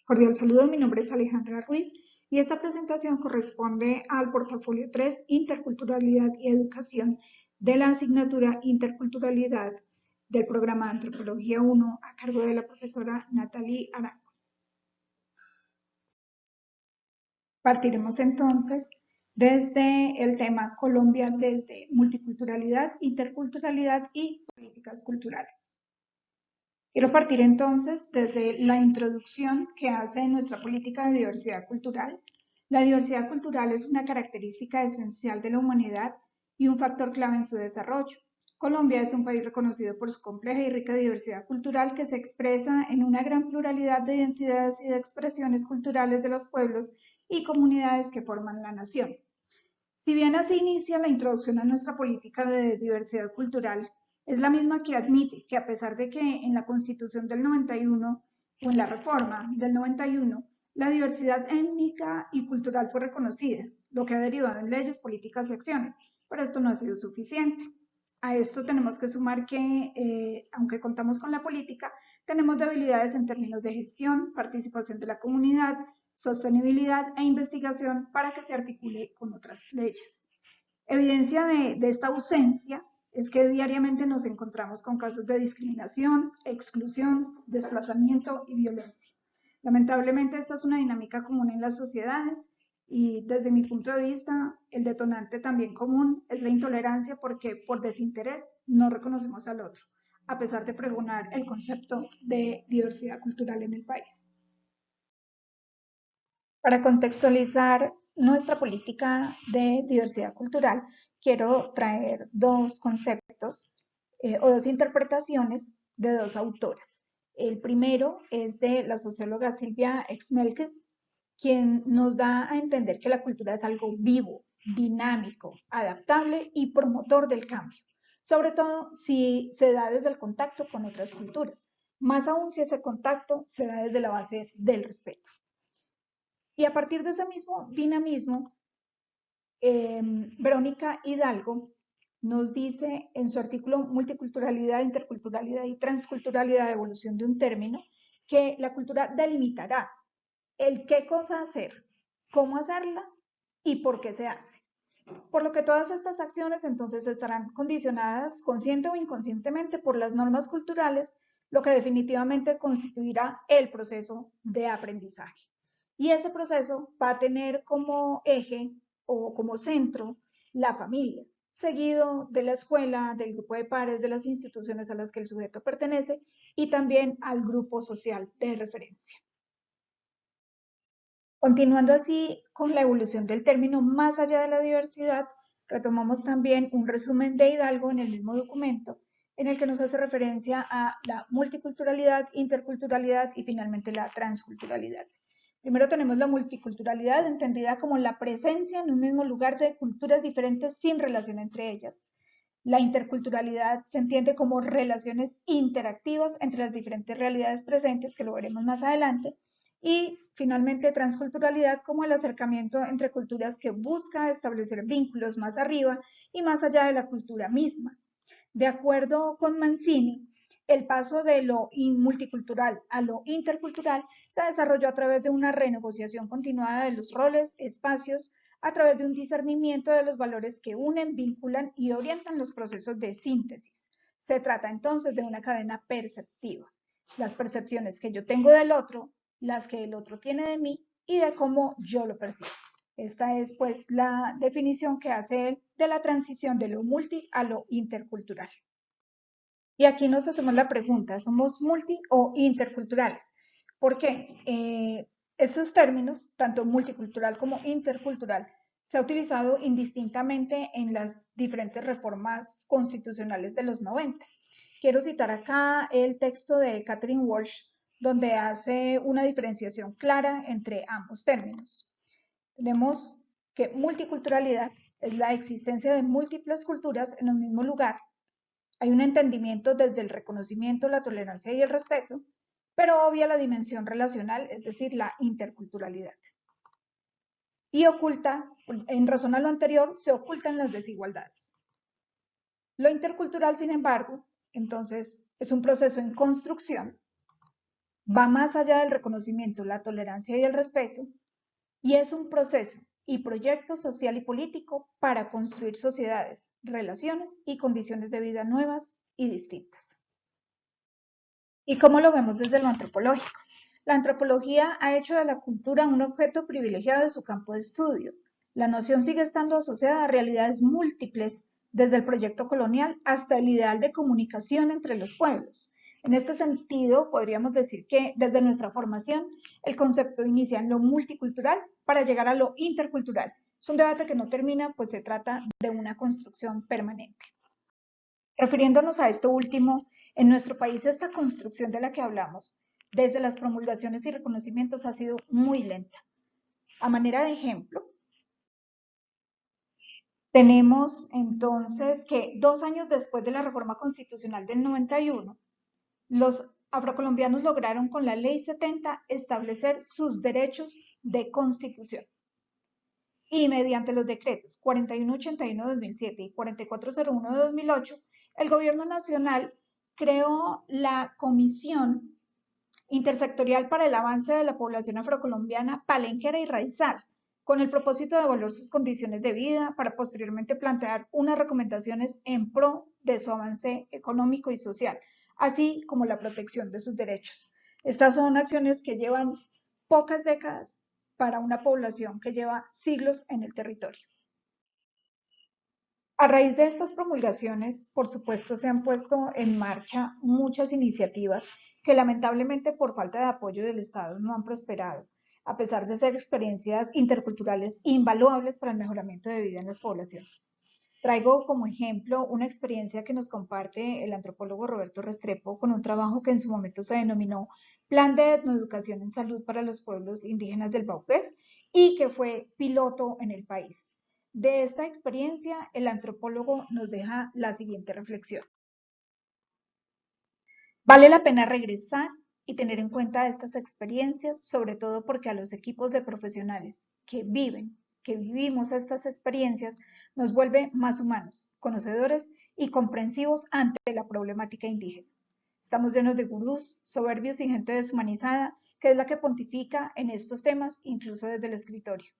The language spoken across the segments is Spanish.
Cordial saludo, mi nombre es Alejandra Ruiz y esta presentación corresponde al portafolio 3, Interculturalidad y Educación, de la asignatura Interculturalidad del programa Antropología 1 a cargo de la profesora Natalie Arango. Partiremos entonces desde el tema Colombia desde multiculturalidad, interculturalidad y políticas culturales. Quiero partir entonces desde la introducción que hace nuestra política de diversidad cultural. La diversidad cultural es una característica esencial de la humanidad y un factor clave en su desarrollo. Colombia es un país reconocido por su compleja y rica diversidad cultural que se expresa en una gran pluralidad de identidades y de expresiones culturales de los pueblos y comunidades que forman la nación. Si bien así inicia la introducción a nuestra política de diversidad cultural, es la misma que admite que a pesar de que en la Constitución del 91 o en la reforma del 91, la diversidad étnica y cultural fue reconocida, lo que ha derivado en leyes, políticas y acciones, pero esto no ha sido suficiente. A esto tenemos que sumar que, aunque contamos con la política, tenemos debilidades en términos de gestión, participación de la comunidad, sostenibilidad e investigación para que se articule con otras leyes. Evidencia de esta ausencia es que diariamente nos encontramos con casos de discriminación, exclusión, desplazamiento y violencia. Lamentablemente esta es una dinámica común en las sociedades y desde mi punto de vista el detonante también común es la intolerancia porque por desinterés no reconocemos al otro, a pesar de pregonar el concepto de diversidad cultural en el país. Para contextualizar nuestra política de diversidad cultural, quiero traer dos conceptos o dos interpretaciones de dos autoras. El primero es de la socióloga Silvia Exmelkes, quien nos da a entender que la cultura es algo vivo, dinámico, adaptable y promotor del cambio, sobre todo si se da desde el contacto con otras culturas, más aún si ese contacto se da desde la base del respeto. Y a partir de ese mismo dinamismo, Verónica Hidalgo nos dice en su artículo Multiculturalidad, Interculturalidad y Transculturalidad, evolución de un término, que la cultura delimitará el qué cosa hacer, cómo hacerla y por qué se hace. Por lo que todas estas acciones entonces estarán condicionadas consciente o inconscientemente por las normas culturales, lo que definitivamente constituirá el proceso de aprendizaje. Y ese proceso va a tener como eje o como centro la familia, seguido de la escuela, del grupo de pares, de las instituciones a las que el sujeto pertenece y también al grupo social de referencia. Continuando así con la evolución del término más allá de la diversidad, retomamos también un resumen de Hidalgo en el mismo documento, en el que nos hace referencia a la multiculturalidad, interculturalidad y finalmente la transculturalidad. Primero tenemos la multiculturalidad, entendida como la presencia en un mismo lugar de culturas diferentes sin relación entre ellas. La interculturalidad se entiende como relaciones interactivas entre las diferentes realidades presentes, que lo veremos más adelante, y finalmente transculturalidad como el acercamiento entre culturas que busca establecer vínculos más arriba y más allá de la cultura misma. De acuerdo con Mancini, el paso de lo multicultural a lo intercultural se desarrolló a través de una renegociación continuada de los roles, espacios, a través de un discernimiento de los valores que unen, vinculan y orientan los procesos de síntesis. Se trata entonces de una cadena perceptiva. Las percepciones que yo tengo del otro, las que el otro tiene de mí y de cómo yo lo percibo. Esta es pues la definición que hace él de la transición de lo multi a lo intercultural. Y aquí nos hacemos la pregunta, ¿somos multi o interculturales? ¿Por qué? Estos términos, tanto multicultural como intercultural, se ha utilizado indistintamente en las diferentes reformas constitucionales de los 90. Quiero citar acá el texto de Catherine Walsh, donde hace una diferenciación clara entre ambos términos. Tenemos que multiculturalidad es la existencia de múltiples culturas en un mismo lugar. Hay un entendimiento desde el reconocimiento, la tolerancia y el respeto, pero obvia la dimensión relacional, es decir, la interculturalidad. Y oculta, en razón a lo anterior, se ocultan las desigualdades. Lo intercultural, sin embargo, entonces, es un proceso en construcción va más allá del reconocimiento, la tolerancia y el respeto, y es un proceso y proyecto social y político para construir sociedades, relaciones y condiciones de vida nuevas y distintas. ¿Y cómo lo vemos desde lo antropológico? La antropología ha hecho de la cultura un objeto privilegiado de su campo de estudio. La noción sigue estando asociada a realidades múltiples, desde el proyecto colonial hasta el ideal de comunicación entre los pueblos. En este sentido, podríamos decir que desde nuestra formación, el concepto inicia en lo multicultural para llegar a lo intercultural. Es un debate que no termina, pues se trata de una construcción permanente. Refiriéndonos a esto último, en nuestro país esta construcción de la que hablamos, desde las promulgaciones y reconocimientos, ha sido muy lenta. A manera de ejemplo, tenemos entonces que 2 años después de la reforma constitucional del 91, los afrocolombianos lograron con la Ley 70 establecer sus derechos de constitución. Y mediante los decretos 4181-2007 y 4401-2008, el gobierno nacional creó la Comisión Intersectorial para el Avance de la Población Afrocolombiana Palenquera y Raizal, con el propósito de evaluar sus condiciones de vida para posteriormente plantear unas recomendaciones en pro de su avance económico y social, así como la protección de sus derechos. Estas son acciones que llevan pocas décadas para una población que lleva siglos en el territorio. A raíz de estas promulgaciones, por supuesto, se han puesto en marcha muchas iniciativas que lamentablemente por falta de apoyo del Estado no han prosperado, a pesar de ser experiencias interculturales invaluables para el mejoramiento de vida en las poblaciones. Traigo como ejemplo una experiencia que nos comparte el antropólogo Roberto Restrepo con un trabajo que en su momento se denominó Plan de Etnoeducación en Salud para los Pueblos Indígenas del Baupés y que fue piloto en el país. De esta experiencia, el antropólogo nos deja la siguiente reflexión. Vale la pena regresar y tener en cuenta estas experiencias, sobre todo porque a los equipos de profesionales que vivimos estas experiencias, nos vuelve más humanos, conocedores y comprensivos ante la problemática indígena. Estamos llenos de gurús, soberbios y gente deshumanizada, que es la que pontifica en estos temas, incluso desde el escritorio.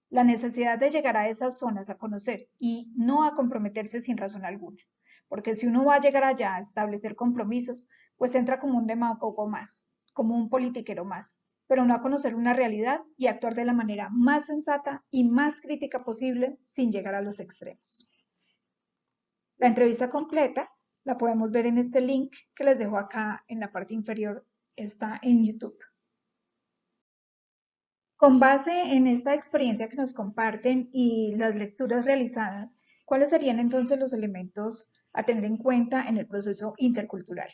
La necesidad de llegar a esas zonas a conocer y no a comprometerse sin razón alguna. Porque si uno va a llegar allá a establecer compromisos, pues entra como un demagogo más, como un politiquero más, pero no a conocer una realidad y actuar de la manera más sensata y más crítica posible sin llegar a los extremos. La entrevista completa la podemos ver en este link que les dejo acá en la parte inferior, está en YouTube. Con base en esta experiencia que nos comparten y las lecturas realizadas, ¿cuáles serían entonces los elementos a tener en cuenta en el proceso intercultural?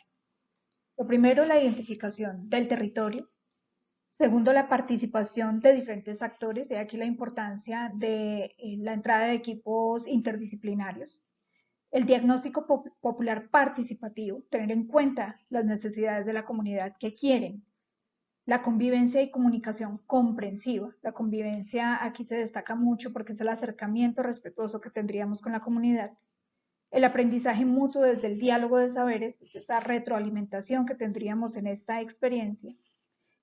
Lo primero, la identificación del territorio. Segundo, la participación de diferentes actores, y aquí la importancia de la entrada de equipos interdisciplinarios. El diagnóstico popular participativo, tener en cuenta las necesidades de la comunidad que quieren. La convivencia y comunicación comprensiva. La convivencia aquí se destaca mucho porque es el acercamiento respetuoso que tendríamos con la comunidad. El aprendizaje mutuo desde el diálogo de saberes, es esa retroalimentación que tendríamos en esta experiencia.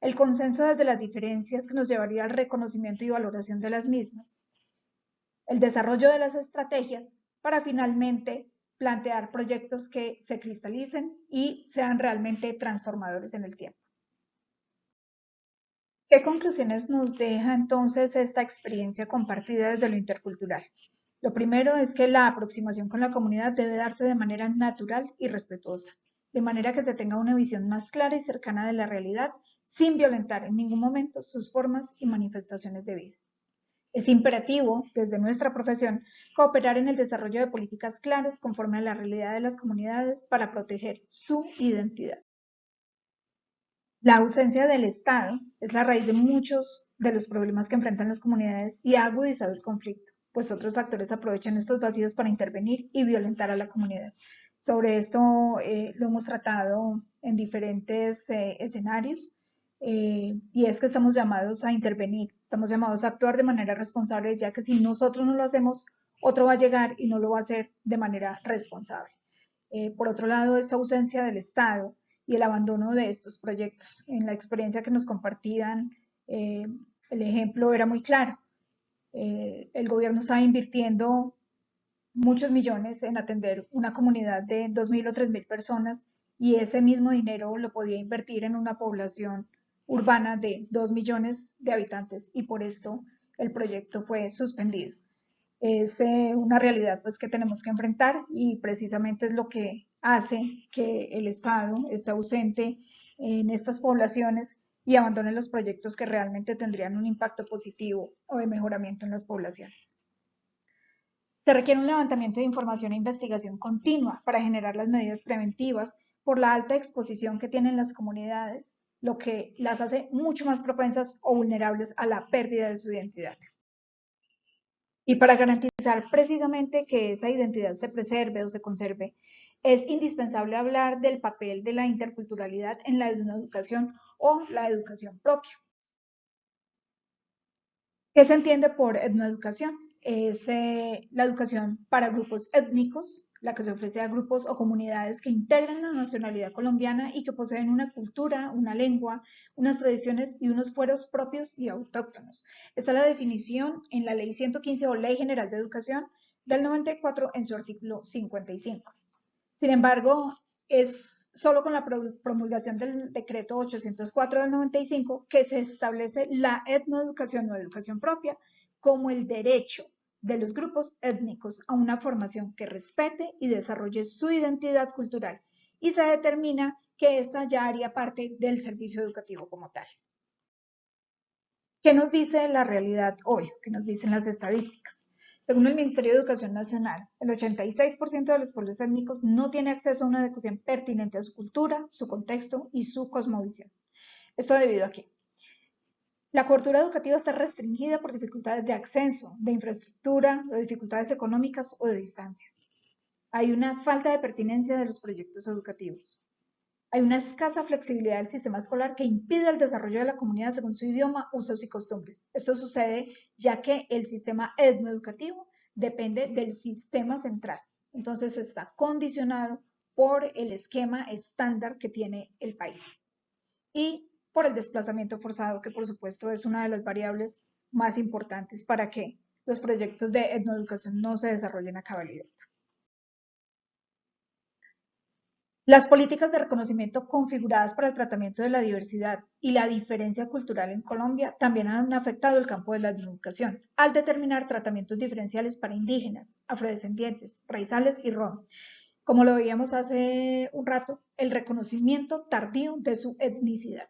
El consenso desde las diferencias que nos llevaría al reconocimiento y valoración de las mismas. El desarrollo de las estrategias para finalmente plantear proyectos que se cristalicen y sean realmente transformadores en el tiempo. ¿Qué conclusiones nos deja entonces esta experiencia compartida desde lo intercultural? Lo primero es que la aproximación con la comunidad debe darse de manera natural y respetuosa, de manera que se tenga una visión más clara y cercana de la realidad, sin violentar en ningún momento sus formas y manifestaciones de vida. Es imperativo, desde nuestra profesión, cooperar en el desarrollo de políticas claras conforme a la realidad de las comunidades para proteger su identidad. La ausencia del Estado es la raíz de muchos de los problemas que enfrentan las comunidades y ha agudizado el conflicto, pues otros actores aprovechan estos vacíos para intervenir y violentar a la comunidad. Sobre esto lo hemos tratado en diferentes escenarios y es que estamos llamados a intervenir, estamos llamados a actuar de manera responsable, ya que si nosotros no lo hacemos, otro va a llegar y no lo va a hacer de manera responsable. Por otro lado, esta ausencia del Estado y el abandono de estos proyectos. En la experiencia que nos compartían, el ejemplo era muy claro. El gobierno estaba invirtiendo muchos millones en atender una comunidad de 2.000 o 3.000 personas y ese mismo dinero lo podía invertir en una población urbana de 2 millones de habitantes y por esto el proyecto fue suspendido. Es una realidad pues que tenemos que enfrentar y precisamente es lo que hace que el Estado esté ausente en estas poblaciones y abandone los proyectos que realmente tendrían un impacto positivo o de mejoramiento en las poblaciones. Se requiere un levantamiento de información e investigación continua para generar las medidas preventivas por la alta exposición que tienen las comunidades, lo que las hace mucho más propensas o vulnerables a la pérdida de su identidad. Y para garantizar precisamente que esa identidad se preserve o se conserve, es indispensable hablar del papel de la interculturalidad en la educación o la educación propia. ¿Qué se entiende por etnoeducación? Es la educación para grupos étnicos, la que se ofrece a grupos o comunidades que integran la nacionalidad colombiana y que poseen una cultura, una lengua, unas tradiciones y unos fueros propios y autóctonos. Esta es la definición en la Ley 115 o Ley General de Educación del 94 en su artículo 55. Sin embargo, es solo con la promulgación del decreto 804 del 95 que se establece la etnoeducación o educación propia como el derecho de los grupos étnicos a una formación que respete y desarrolle su identidad cultural y se determina que ésta ya haría parte del servicio educativo como tal. ¿Qué nos dice la realidad hoy? ¿Qué nos dicen las estadísticas? Según el Ministerio de Educación Nacional, el 86% de los pueblos étnicos no tiene acceso a una educación pertinente a su cultura, su contexto y su cosmovisión. Esto debido a que la cobertura educativa está restringida por dificultades de acceso, de infraestructura, de dificultades económicas o de distancias. Hay una falta de pertinencia de los proyectos educativos. Hay una escasa flexibilidad del sistema escolar que impide el desarrollo de la comunidad según su idioma, usos y costumbres. Esto sucede ya que el sistema etnoeducativo depende del sistema central. Entonces está condicionado por el esquema estándar que tiene el país y por el desplazamiento forzado, que por supuesto es una de las variables más importantes para que los proyectos de etnoeducación no se desarrollen a cabalidad. Las políticas de reconocimiento configuradas para el tratamiento de la diversidad y la diferencia cultural en Colombia también han afectado el campo de la educación, al determinar tratamientos diferenciales para indígenas, afrodescendientes, raizales y rom. Como lo veíamos hace un rato, el reconocimiento tardío de su etnicidad.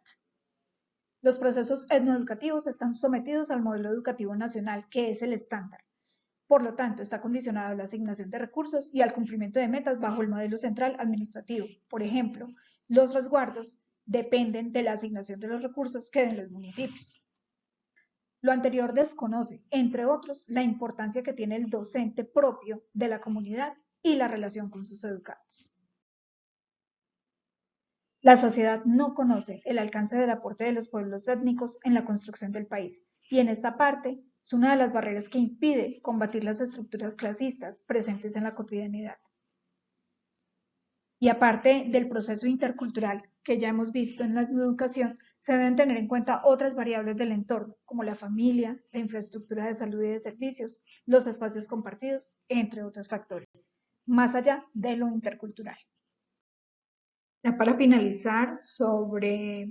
Los procesos etnoeducativos están sometidos al modelo educativo nacional, que es el estándar. Por lo tanto, está condicionado a la asignación de recursos y al cumplimiento de metas bajo el modelo central administrativo. Por ejemplo, los resguardos dependen de la asignación de los recursos que den los municipios. Lo anterior desconoce, entre otros, la importancia que tiene el docente propio de la comunidad y la relación con sus educandos. La sociedad no conoce el alcance del aporte de los pueblos étnicos en la construcción del país, y en esta parte es una de las barreras que impide combatir las estructuras clasistas presentes en la cotidianidad. Y aparte del proceso intercultural que ya hemos visto en la educación, se deben tener en cuenta otras variables del entorno, como la familia, la infraestructura de salud y de servicios, los espacios compartidos, entre otros factores, más allá de lo intercultural. Ya para finalizar, sobre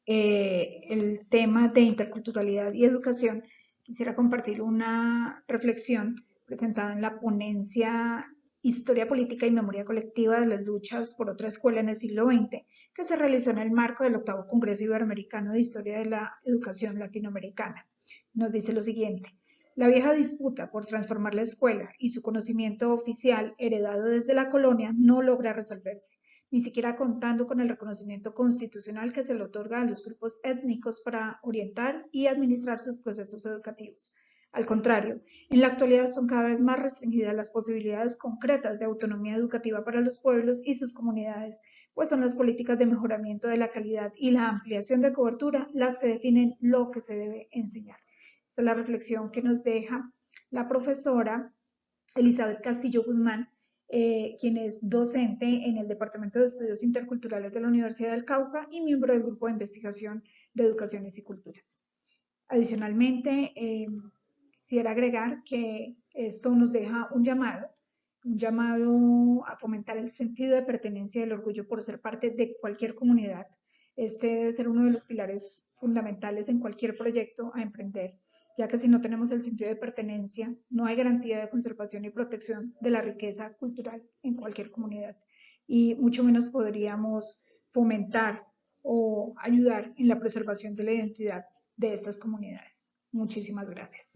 el tema de interculturalidad y educación, quisiera compartir una reflexión presentada en la ponencia Historia Política y Memoria Colectiva de las Luchas por otra Escuela en el siglo XX, que se realizó en el marco del 8º Congreso Iberoamericano de Historia de la Educación Latinoamericana. Nos dice lo siguiente: la vieja disputa por transformar la escuela y su conocimiento oficial heredado desde la colonia no logra resolverse, ni siquiera contando con el reconocimiento constitucional que se le otorga a los grupos étnicos para orientar y administrar sus procesos educativos. Al contrario, en la actualidad son cada vez más restringidas las posibilidades concretas de autonomía educativa para los pueblos y sus comunidades, pues son las políticas de mejoramiento de la calidad y la ampliación de cobertura las que definen lo que se debe enseñar. Esta es la reflexión que nos deja la profesora Elizabeth Castillo Guzmán quien es docente en el Departamento de Estudios Interculturales de la Universidad del Cauca y miembro del Grupo de Investigación de Educaciones y Culturas. Adicionalmente, quisiera agregar que esto nos deja un llamado a fomentar el sentido de pertenencia y el orgullo por ser parte de cualquier comunidad. Este debe ser uno de los pilares fundamentales en cualquier proyecto a emprender, ya que si no tenemos el sentido de pertenencia, no hay garantía de conservación y protección de la riqueza cultural en cualquier comunidad, y mucho menos podríamos fomentar o ayudar en la preservación de la identidad de estas comunidades. Muchísimas gracias.